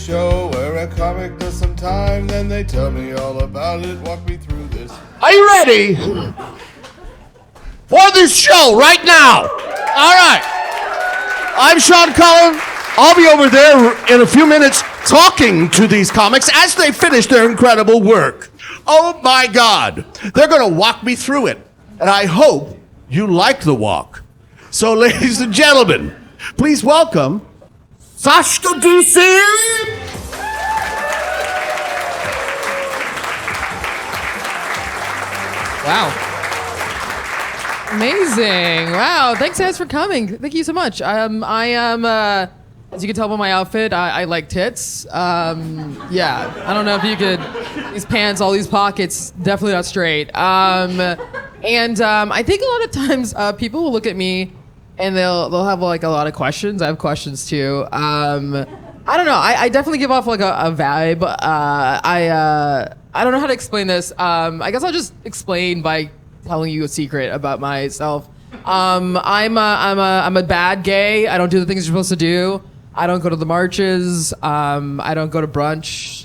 show where a comic does some time, then they tell me all about it. Walk me through this. Are you ready for this show right now? All right. I'm Sean Cullen. I'll be over there in a few minutes talking to these comics as they finish their incredible work. Oh my God. They're going to walk me through it. And I hope you like the walk. So, ladies and gentlemen, please welcome Sashka DC. Wow. Amazing. Wow. Thanks, guys, for coming. Thank you so much. I am, as you can tell by my outfit, I like tits. Yeah. I don't know if you could, these pants, all these pockets, definitely not straight. I think a lot of times people will look at me and they'll have like a lot of questions. I have questions too. I don't know. I definitely give off like a vibe. I don't know how to explain this. I guess I'll just explain by telling you a secret about myself. I'm a bad gay. I don't do the things you're supposed to do. I don't go to the marches. I don't go to brunch.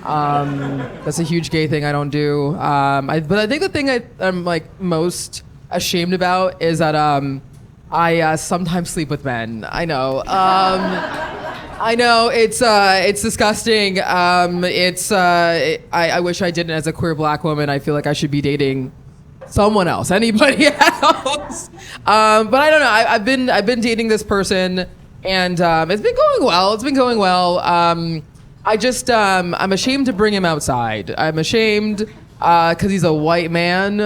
That's a huge gay thing I don't do. But I think the thing I'm like most ashamed about is that I sometimes sleep with men. I know. I know it's disgusting. I wish I didn't. As a queer black woman, I feel like I should be dating someone else, anybody else. But I don't know. I've been dating this person, and it's been going well. It's been going well. I'm ashamed to bring him outside. I'm ashamed because he's a white man.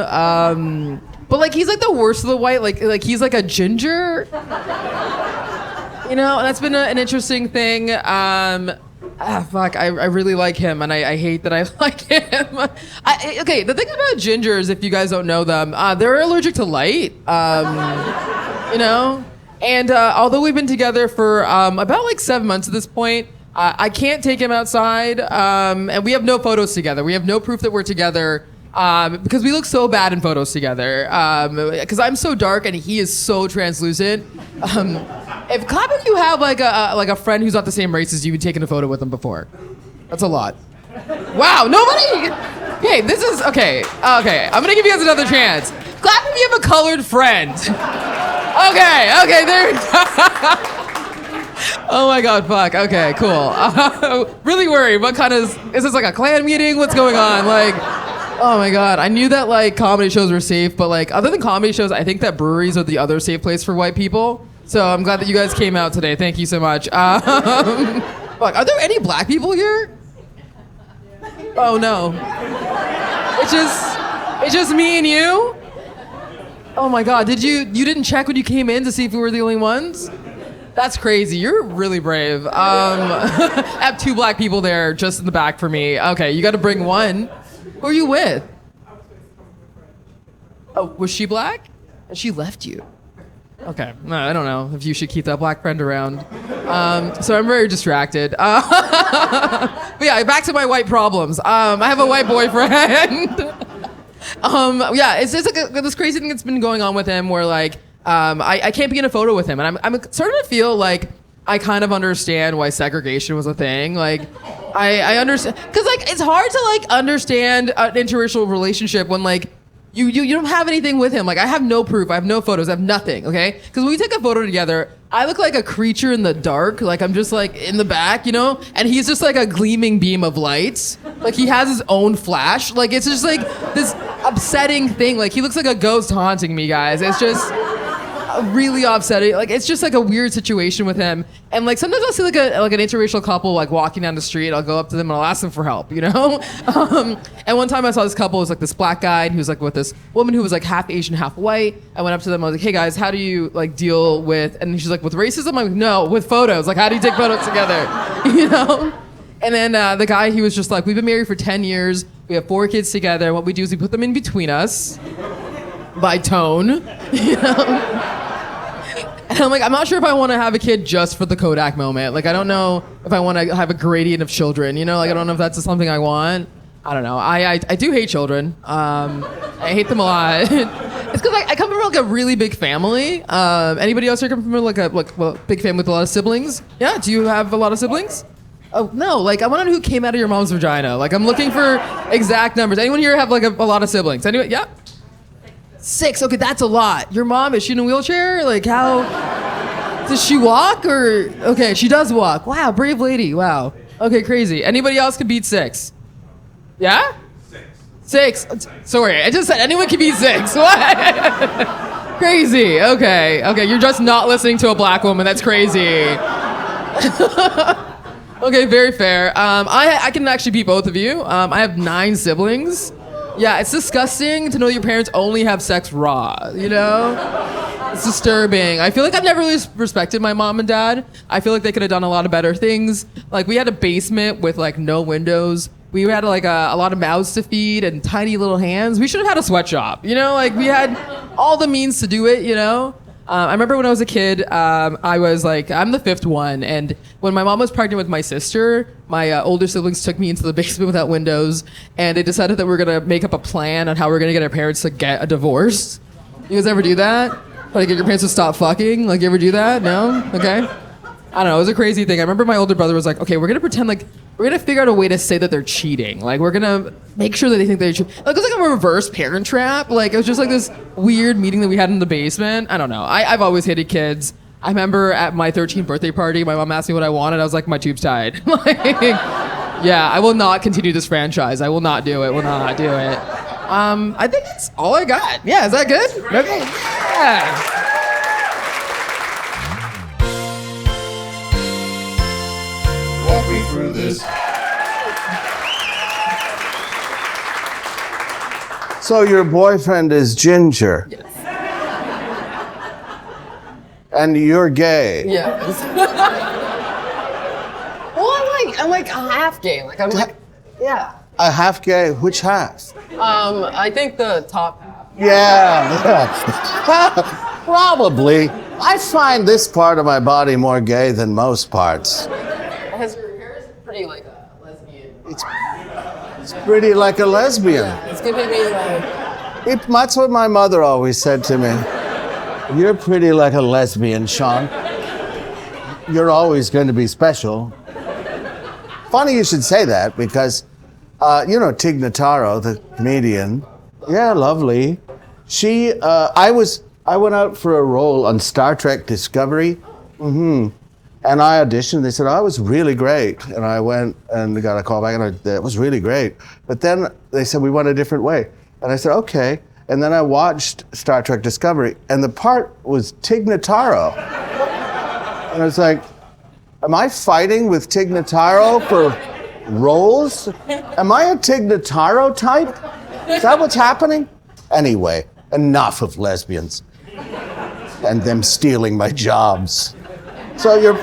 But like he's like the worst of the white. Like he's like a ginger. You know, and that's been an interesting thing. I really like him, and I hate that I like him. Okay, the thing about gingers, if you guys don't know them, they're allergic to light. You know, and although we've been together for about like 7 months at this point, I can't take him outside, and we have no photos together. We have no proof that we're together. Because we look so bad in photos together. Because I'm so dark and he is so translucent. If clap if you have like a friend who's not the same race as you and taken a photo with them before. That's a lot. Wow, nobody. Okay, this is okay. Okay, I'm gonna give you guys another chance. Clap if you have a colored friend. Okay, there we go. Oh my God, fuck. Okay, cool. Really worried. What kind of is this like a Klan meeting? What's going on? Like. Oh my God, I knew that like comedy shows were safe, but like other than comedy shows, I think that breweries are the other safe place for white people. So I'm glad that you guys came out today. Thank you so much. Fuck, are there any black people here? Oh no. It's just me and you? Oh my God, you didn't check when you came in to see if we were the only ones? That's crazy. You're really brave. I have 2 black people there just in the back for me. Okay, you gotta bring one. Who are you with? Oh, was she black? And she left you. Okay, no, I don't know if you should keep that black friend around. So I'm very distracted. But yeah, back to my white problems. I have a white boyfriend. Yeah, it's just like this crazy thing that's been going on with him where like, I can't be in a photo with him. And I'm starting to feel like I kind of understand why segregation was a thing. Like, I understand, because like it's hard to like understand an interracial relationship when like you don't have anything with him. Like I have no proof, I have no photos, I have nothing. Okay, because when we take a photo together, I look like a creature in the dark. Like I'm just like in the back, you know, and he's just like a gleaming beam of lights. Like he has his own flash. Like it's just like this upsetting thing. Like he looks like a ghost haunting me, guys. It's just really upsetting. Like it's just like a weird situation with him. And like sometimes I'll see like an interracial couple like walking down the street. I'll go up to them and I'll ask them for help, you know. And one time I saw this couple. It was like this black guy and he was like with this woman who was like half Asian, half white. I went up to them. I was like, "Hey guys, how do you like deal with?" And she's like, "With racism?" I'm like, "No, with photos. Like, how do you take photos together?" You know. And then the guy, he was just like, "We've been married for 10 years. We have 4 kids together. What we do is we put them in between us by tone, you know." And I'm like, I'm not sure if I want to have a kid just for the Kodak moment. Like, I don't know if I want to have a gradient of children, you know? Like, I don't know if that's something I want. I don't know. I do hate children. I hate them a lot. It's because I come from like a really big family. Anybody else here come from like a big family with a lot of siblings? Yeah, do you have a lot of siblings? Oh, no, like, I want to know who came out of your mom's vagina. Like, I'm looking for exact numbers. Anyone here have, like, a lot of siblings? Anyone? Yeah? 6. Okay, that's a lot. Your mom, is she in a wheelchair? Like, how? Does she walk or? Okay, she does walk. Wow, brave lady. Wow. Okay, crazy. Anybody else can beat 6? Yeah? 6. Sorry, I just said anyone can beat 6. What? Crazy. Okay, you're just not listening to a black woman. That's crazy. Okay, very fair. I can actually beat both of you. I have 9 siblings. Yeah, it's disgusting to know your parents only have sex raw, you know? It's disturbing. I feel like I've never really respected my mom and dad. I feel like they could have done a lot of better things. Like, we had a basement with, like, no windows. We had, like, a lot of mouths to feed and tiny little hands. We should have had a sweatshop, you know? Like, we had all the means to do it, you know? I remember when I was a kid, I was like, I'm the 5th one, and when my mom was pregnant with my sister, my older siblings took me into the basement without windows, and they decided that we were gonna make up a plan on how we're gonna get our parents to get a divorce. You guys ever do that? Try to get your parents to stop fucking? Like, you ever do that? No? Okay. I don't know, it was a crazy thing. I remember my older brother was like, okay, we're gonna pretend like, we're gonna figure out a way to say that they're cheating. Like, we're gonna make sure that they think they're cheating. Like, it was like a reverse parent trap. Like, it was just like this weird meeting that we had in the basement. I don't know. I've always hated kids. I remember at my 13th birthday party, my mom asked me what I wanted. I was like, my tube's tied. Like, yeah, I will not continue this franchise. I will not do it. Will not do it. I think that's all I got. Yeah, is that good? Okay. Yeah. Walk me through this. So your boyfriend is ginger. Yes. And you're gay. Yes. Well, I'm like a half gay. Like, I'm like, yeah. A half gay? Which half? I think the top half. Yeah. Probably. I find this part of my body more gay than most parts. His hair is pretty like a lesbian. It's pretty like a lesbian. It's giving me like. That's what my mother always said to me. You're pretty like a lesbian, Sean. You're always going to be special. Funny you should say that because, you know, Tig Notaro, the comedian. Yeah, lovely. I went out for a role on Star Trek Discovery. And I auditioned. They said, I was really great. And I went and got a call back, and it was really great. But then they said, we went a different way. And I said, okay. And then I watched Star Trek Discovery, and the part was Tig Notaro. And I was like, am I fighting with Tig Notaro for roles? Am I a Tig Notaro type? Is that what's happening? Anyway, enough of lesbians and them stealing my jobs. So you're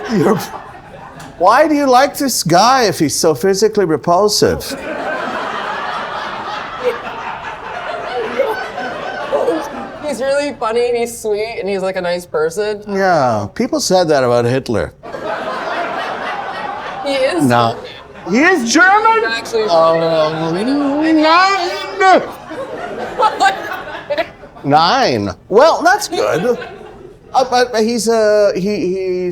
why do you like this guy if he's so physically repulsive? He's really funny and he's sweet and he's like a nice person. Yeah, people said that about Hitler. He is. No. He is German? Actually. Nine. Well, that's good. But he's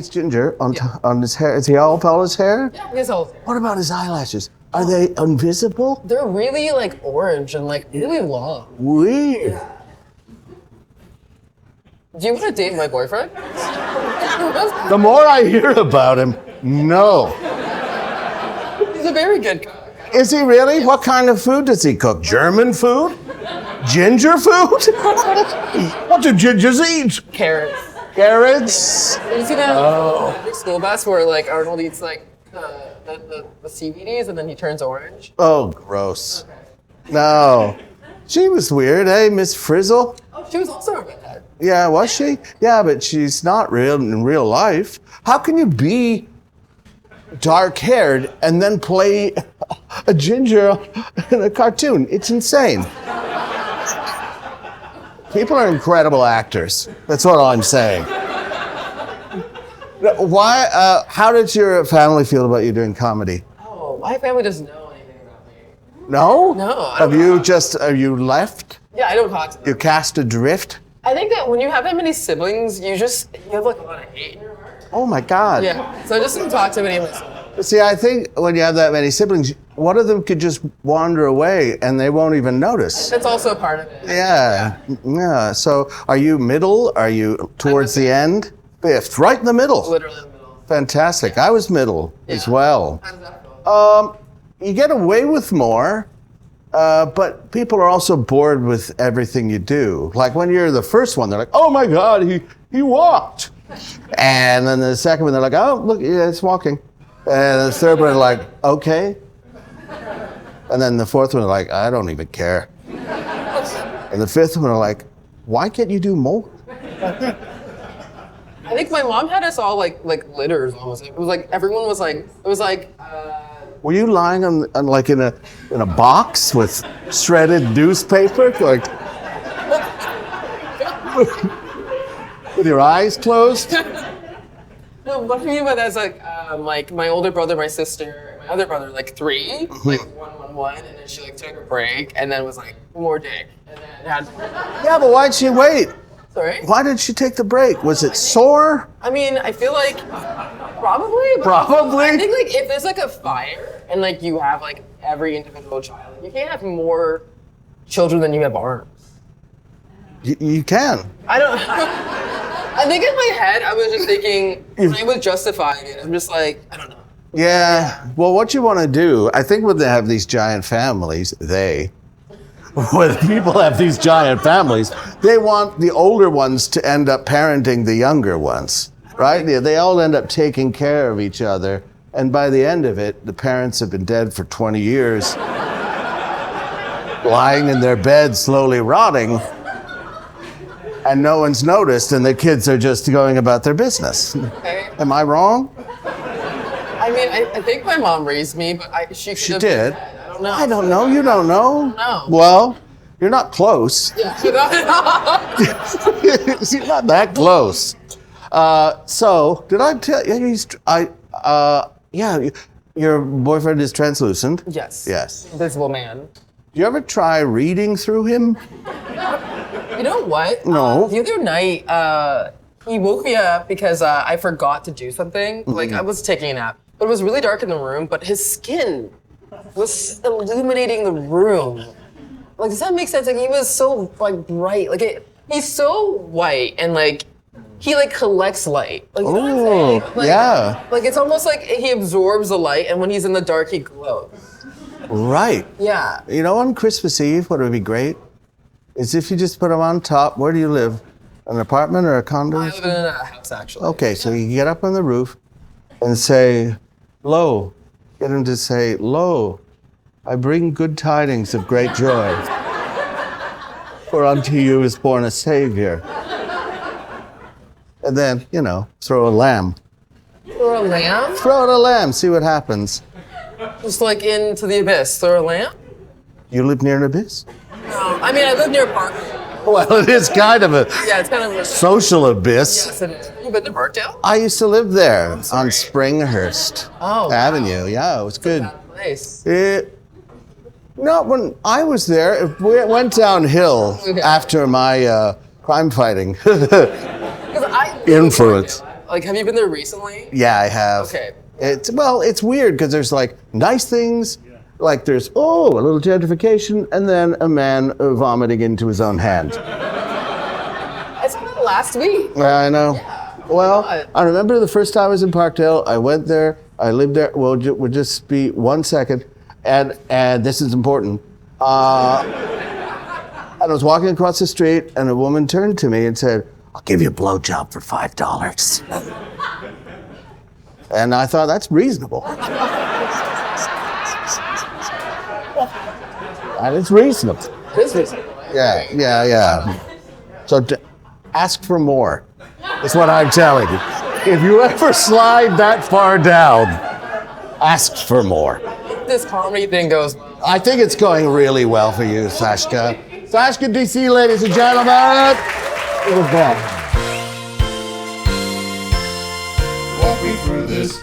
ginger on his hair. Is he all his hair? Yeah, his whole. What about his eyelashes? Are they invisible? They're really like orange and like really long. Weird. Do you want to date my boyfriend? The more I hear about him, no. He's a very good guy. Is he really? What kind of food does he cook? German food? Ginger food? What do gingers eat? Carrots. Carrots? You see that big school bus where like Arnold eats like the CBDs and then he turns orange? Oh, gross. No. She was weird, eh, Miss Frizzle? Oh, she was also a redhead. Yeah, was she? Yeah, but she's not real in real life. How can you be dark-haired and then play a ginger in a cartoon? It's insane. People are incredible actors. That's what I'm saying. Why? How did your family feel about you doing comedy? Oh, my family doesn't know anything about me. No? No, I Have don't you know. are you left? Yeah, I don't talk to them. You cast adrift? I think that when you have that many siblings, you have like a lot of hate in your heart. Oh my God. Yeah, so I just don't talk to many of my siblings. See, I think when you have that many siblings, one of them could just wander away and they won't even notice. That's also part of it. Yeah, yeah. So are you middle? Are you towards the end? Fifth, right in the middle. Literally in the middle. Fantastic. I was middle as Yeah. well. How does that feel? You get away with more, but people are also bored with everything you do. Like when you're the first one, they're like, "Oh my God, he walked," and then the second one, they're like, "Oh look, yeah, it's walking," and the third one, they're like, "Okay," and then the fourth one, they're like, "I don't even care," and the fifth one, they're like, "Why can't you do more?" I think my mom had us all like litters almost. It was like everyone was like, it was like. Were you lying on like in a box with shredded newspaper, like with your eyes closed? No, what I mean by that is like my older brother, my sister, my other brother, like three, like one, and then she like took a break, and then was like one more day, and then had. Yeah, but why'd she wait? Sorry. Why did she take the break? Was it sore? I mean, I feel like probably. But Probably. I think like if there's like a fire and like you have like every individual child, you can't have more children than you have arms. You can. I don't. I think in my head I was just thinking when I was justifying it. I'm just like I don't know. Yeah. Well, what you want to do, I think when they have these giant families, when people have these giant families, they want the older ones to end up parenting the younger ones, right? They all end up taking care of each other. And by the end of it, the parents have been dead for 20 years, lying in their bed, slowly rotting. And no one's noticed, and the kids are just going about their business. Okay. Am I wrong? I mean, I think my mom raised me, but she She could have did. been dead. I don't know. I don't know. You don't know. No. Well, you're not close. Yeah. You're not that close. So, did I tell you? Yeah, your boyfriend is translucent. Yes. Yes. Invisible man. Do you ever try reading through him? You know what? No. The other night, he woke me up because I forgot to do something. Like I was taking a nap, but it was really dark in the room. But his skin was illuminating the room. Like, does that make sense? Like he was so like bright. Like he's so white and like he like collects light. Like, you know what I'm saying? Like, yeah. Like it's almost like he absorbs the light, and when he's in the dark, he glows. Right. Yeah. You know, on Christmas Eve, what would be great is if you just put him on top. Where do you live? An apartment or a condo? I live in a house actually. Okay, so you get up on the roof and say, "Lo," get him to say, "Lo, I bring good tidings of great joy. For unto you is born a Savior." And then, throw a lamb. Or a lamb? Throw it a lamb, see what happens. Just like into the abyss. Throw a lamb? You live near an abyss? I mean, I live near a park. Well, it is kind of a Yeah, it's kind of a... social abyss. Yes, it is. You been to Parkdale? I used to live there on Springhurst Oh, Avenue. Yeah, it was good. Bad place. Not when I was there. It went downhill Okay. after my crime fighting 'Cause I influence. Like, have you been there recently? Yeah, I have. Okay. It's weird because there's like nice things, like there's a little gentrification, and then a man vomiting into his own hand. It's been last week. I know. Yeah. Well, God. I remember the first time I was in Parkdale. I went there. I lived there. Well, we'll just be 1 second, and this is important. And I was walking across the street, and a woman turned to me and said, "I'll give you a blowjob for $5." And I thought, that's reasonable. That is reasonable. Yeah. So ask for more, is what I'm telling you. If you ever slide that far down, ask for more. This comedy thing goes... I think it's going really well for you, Sashka. Sashka DC, ladies and gentlemen. It was bad. Walk me through this.